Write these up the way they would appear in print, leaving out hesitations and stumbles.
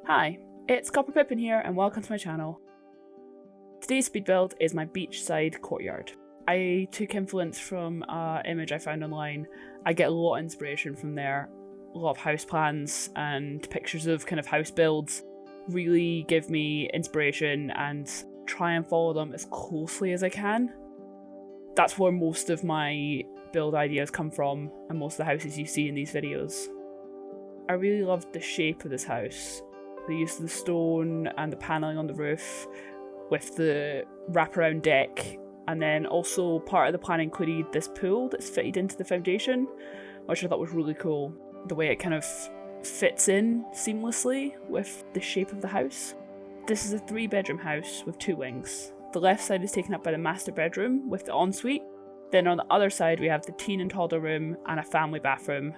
Hi, it's Copperpippin here and welcome to my channel. Today's speed build is my Beachside Courtyard. I took influence from an image I found online. I get a lot of inspiration from there. A lot of house plans and pictures of kind of house builds really give me inspiration and try and follow them as closely as I can. That's where most of my build ideas come from and most of the houses you see in these videos. I really loved the shape of this house. The use of the stone and the panelling on the roof with the wraparound deck, and then also part of the plan included this pool that's fitted into the foundation, which I thought was really cool. The way it kind of fits in seamlessly with the shape of the house. This is a 3-bedroom house with 2 wings. The left side is taken up by the master bedroom with the ensuite. Then on the other side we have the teen and toddler room and a family bathroom,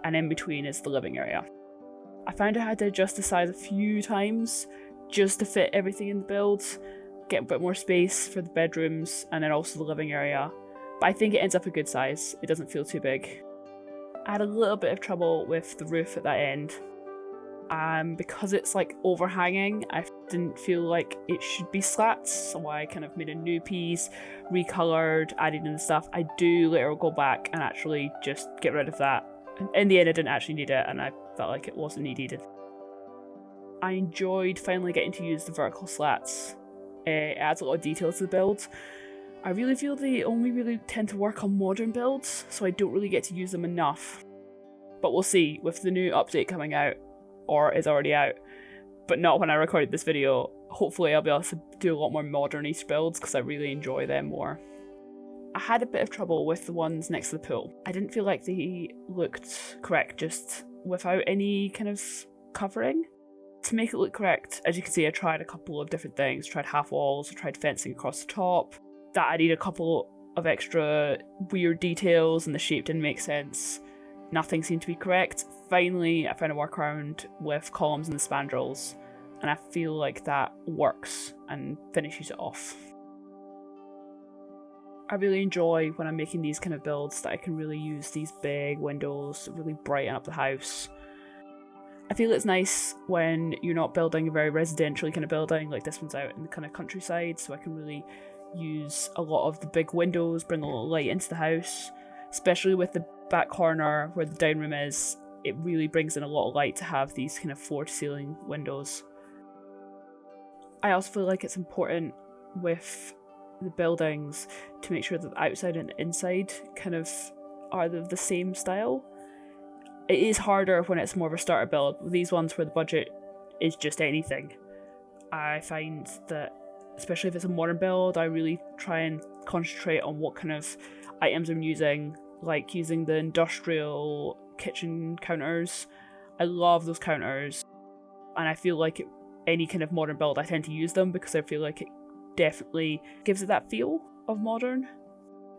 and in between is the living area. I found I had to adjust the size a few times just to fit everything in the build, get a bit more space for the bedrooms and then also the living area, but I think it ends up a good size. It doesn't feel too big. I had a little bit of trouble with the roof at that end. Because it's like overhanging, I didn't feel like it should be slats, so I kind of made a new piece, recoloured, added in the stuff. I do later go back and actually just get rid of that. In the end I didn't actually need it and I felt like it wasn't needed. I enjoyed finally getting to use the vertical slats. It adds a lot of detail to the build. I really feel they only really tend to work on modern builds, so I don't really get to use them enough. But we'll see with the new update coming out, or is already out, but not when I recorded this video. Hopefully I'll be able to do a lot more modern-ish builds because I really enjoy them more. I had a bit of trouble with the ones next to the pool. I didn't feel like they looked correct just without any kind of covering. To make it look correct, as you can see, I tried a couple of different things. Tried half walls, tried fencing across the top. That added a couple of extra weird details and the shape didn't make sense. Nothing seemed to be correct. Finally, I found a workaround with columns and the spandrels, and I feel like that works and finishes it off. I really enjoy when I'm making these kind of builds that I can really use these big windows to really brighten up the house. I feel it's nice when you're not building a very residential kind of building, like this one's out in the kind of countryside, so I can really use a lot of the big windows, bring a lot of light into the house, especially with the back corner where the dining room is. It really brings in a lot of light to have these kind of floor-to-ceiling windows. I also feel like it's important with the buildings to make sure that the outside and the inside kind of are the same style. It is harder when it's more of a starter build. With these ones where the budget is just anything, I find that, especially if it's a modern build, I really try and concentrate on what kind of items I'm using, like using the industrial kitchen counters. I love those counters, and I feel like any kind of modern build I tend to use them because I feel like it definitely gives it that feel of modern.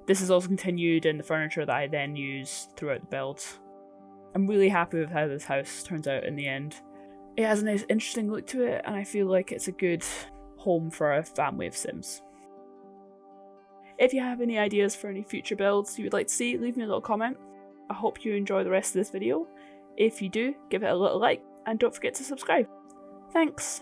This is also continued in the furniture that I then use throughout the build. I'm really happy with how this house turns out in the end. It has a nice interesting look to it and I feel like it's a good home for a family of Sims. If you have any ideas for any future builds you would like to see, leave me a little comment. I hope you enjoy the rest of this video. If you do, give it a little like and don't forget to subscribe. Thanks!